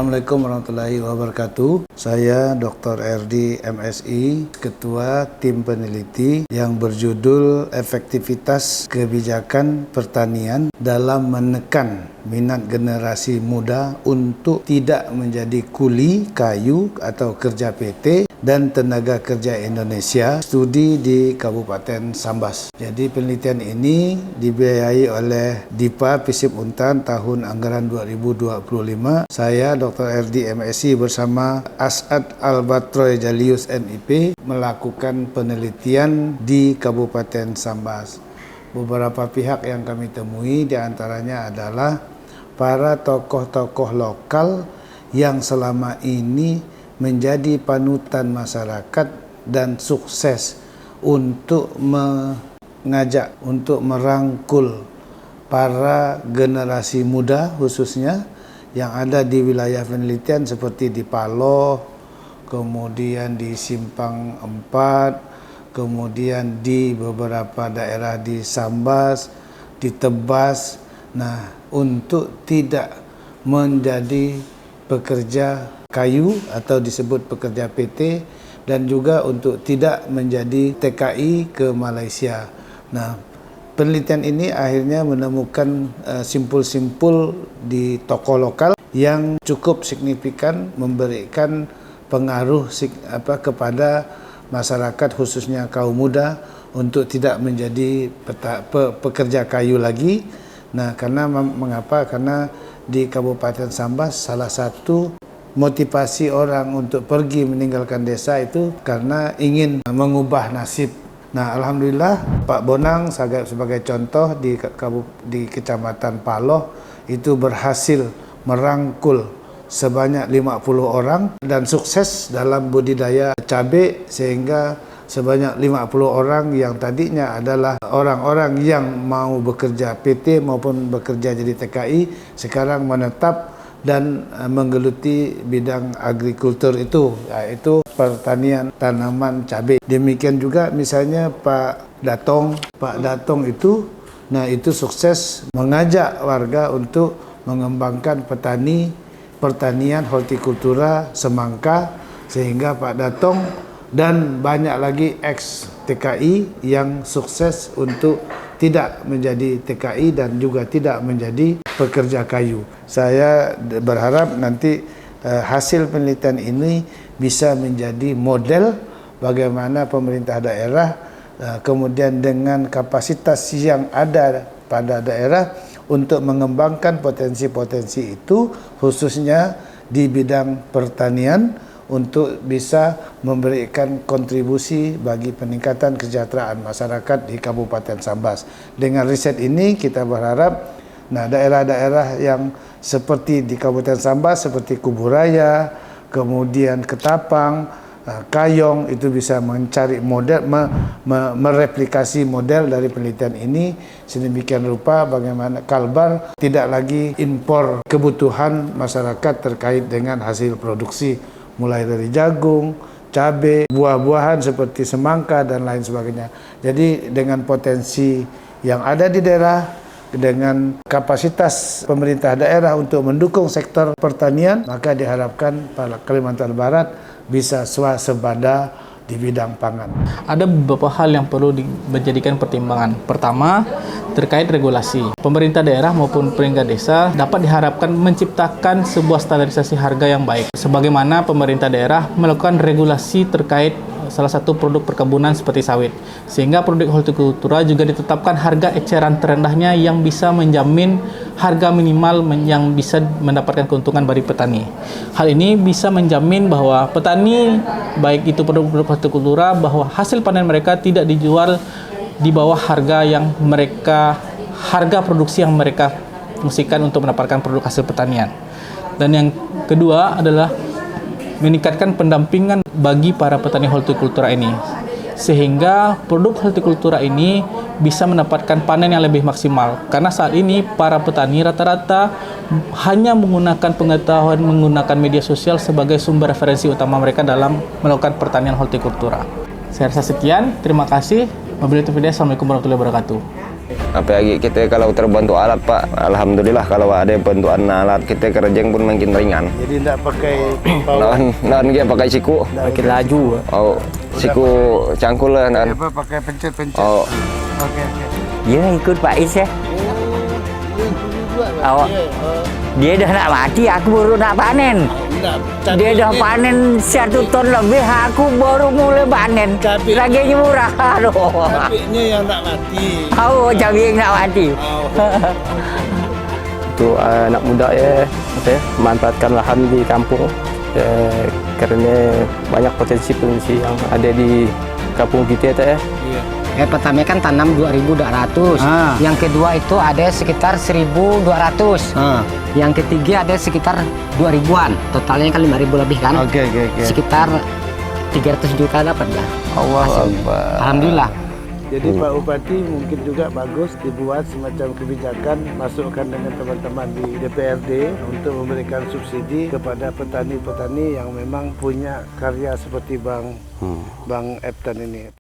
Assalamualaikum warahmatullahi wabarakatuh. Saya Dr. RD MSI, Ketua Tim Peneliti yang berjudul Efektivitas Kebijakan Pertanian dalam Menekan Minat Generasi Muda untuk Tidak Menjadi Kuli, Kayu atau Kerja PT dan Tenaga Kerja Indonesia, studi di Kabupaten Sambas. Jadi penelitian ini dibiayai oleh DIPA Pisip Untan tahun anggaran 2025. Saya Dr. RD MSI bersama As'ad Albatroy Jalius MIP melakukan penelitian di Kabupaten Sambas. Beberapa pihak yang kami temui diantaranya adalah para tokoh-tokoh lokal yang selama ini menjadi panutan masyarakat dan sukses untuk mengajak, untuk merangkul para generasi muda khususnya yang ada di wilayah penelitian seperti di Paloh, kemudian di Simpang 4, kemudian di beberapa daerah di Sambas, di Tebas. Nah, untuk tidak menjadi pekerja kayu atau disebut pekerja PT dan juga untuk tidak menjadi TKI ke Malaysia. Nah, penelitian ini akhirnya menemukan simpul-simpul di tokoh lokal yang cukup signifikan memberikan pengaruh kepada masyarakat khususnya kaum muda untuk tidak menjadi pekerja kayu lagi. Nah, mengapa? Karena di Kabupaten Sambas salah satu motivasi orang untuk pergi meninggalkan desa itu karena ingin mengubah nasib. Nah, alhamdulillah Pak Bonang sebagai contoh di Kecamatan Paloh itu berhasil merangkul sebanyak 50 orang dan sukses dalam budidaya cabai sehingga sebanyak 50 orang yang tadinya adalah orang-orang yang mau bekerja PT maupun bekerja jadi TKI sekarang menetap dan menggeluti bidang agrikultur itu, yaitu pertanian tanaman cabai. Demikian juga misalnya Pak Datong itu, itu sukses mengajak warga untuk mengembangkan pertanian hortikultura semangka sehingga Pak Datong dan banyak lagi ex TKI yang sukses untuk tidak menjadi TKI dan juga tidak menjadi pekerja kayu. Saya berharap nanti hasil penelitian ini bisa menjadi model bagaimana pemerintah daerah kemudian dengan kapasitas yang ada pada daerah untuk mengembangkan potensi-potensi itu khususnya di bidang pertanian untuk bisa memberikan kontribusi bagi peningkatan kesejahteraan masyarakat di Kabupaten Sambas. Dengan riset ini kita berharap daerah-daerah yang seperti di Kabupaten Sambas seperti Kuburaya, kemudian Ketapang, Kayong itu bisa mencari model, mereplikasi model dari penelitian ini sedemikian rupa bagaimana Kalbar tidak lagi impor kebutuhan masyarakat terkait dengan hasil produksi mulai dari jagung, cabai, buah-buahan seperti semangka dan lain sebagainya. Jadi dengan potensi yang ada di daerah, dengan kapasitas pemerintah daerah untuk mendukung sektor pertanian, maka diharapkan Kalimantan Barat bisa swasembada di bidang pangan. Ada beberapa hal yang perlu dijadikan pertimbangan. Pertama, terkait regulasi. Pemerintah daerah maupun pemerintah desa dapat diharapkan menciptakan sebuah standarisasi harga yang baik. Sebagaimana pemerintah daerah melakukan regulasi terkait salah satu produk perkebunan seperti sawit. Sehingga produk hortikultura juga ditetapkan harga eceran terendahnya yang bisa menjamin harga minimal yang bisa mendapatkan keuntungan bagi petani. Hal ini bisa menjamin bahwa petani, baik itu produk hortikultura, bahwa hasil panen mereka tidak dijual di bawah harga produksi yang mereka fungsikan untuk mendapatkan produk hasil pertanian. Dan yang kedua adalah meningkatkan pendampingan bagi para petani hortikultura ini sehingga produk hortikultura ini bisa mendapatkan panen yang lebih maksimal karena saat ini para petani rata-rata hanya menggunakan pengetahuan menggunakan media sosial sebagai sumber referensi utama mereka dalam melakukan pertanian hortikultura. Saya rasa sekian, terima kasih. Wabillahi taufiq, assalamualaikum warahmatullahi wabarakatuh. Apalagi kita kalau terbantu alat Pak, alhamdulillah kalau ada bantuan alat kita kerjeng pun makin ringan. Jadi tidak pakai power. Nah, dia pakai siku. Makin laju. Oh, siku cangkul lah. Apa pakai pencet-pencet. Oh, Oke. Dia ikut Pak Is ya. Oh, dia dah nak mati, aku baru nak panen. Dia dah panen 1 ton lebih, aku baru mulai panen. Lagi murah. Aduh. Cabenya yang nak mati. Oh, cabai yang nak mati. Untuk anak muda ya, memanfaatkan lahan di kampung karena banyak potensi yang ada di kampung kita ya. Pertama kan tanam 2.200. Yang kedua itu ada sekitar 1.200. Yang ketiga ada sekitar 2.000-an. Totalnya kan 5.000 lebih kan. Oke. Sekitar 300 juta dapat dah. Allah Akbar. Alhamdulillah. Jadi Pak Bupati mungkin juga bagus dibuat semacam kebijakan, masukkan dengan teman-teman di DPRD untuk memberikan subsidi kepada petani-petani yang memang punya karya seperti Bang Eptan ini.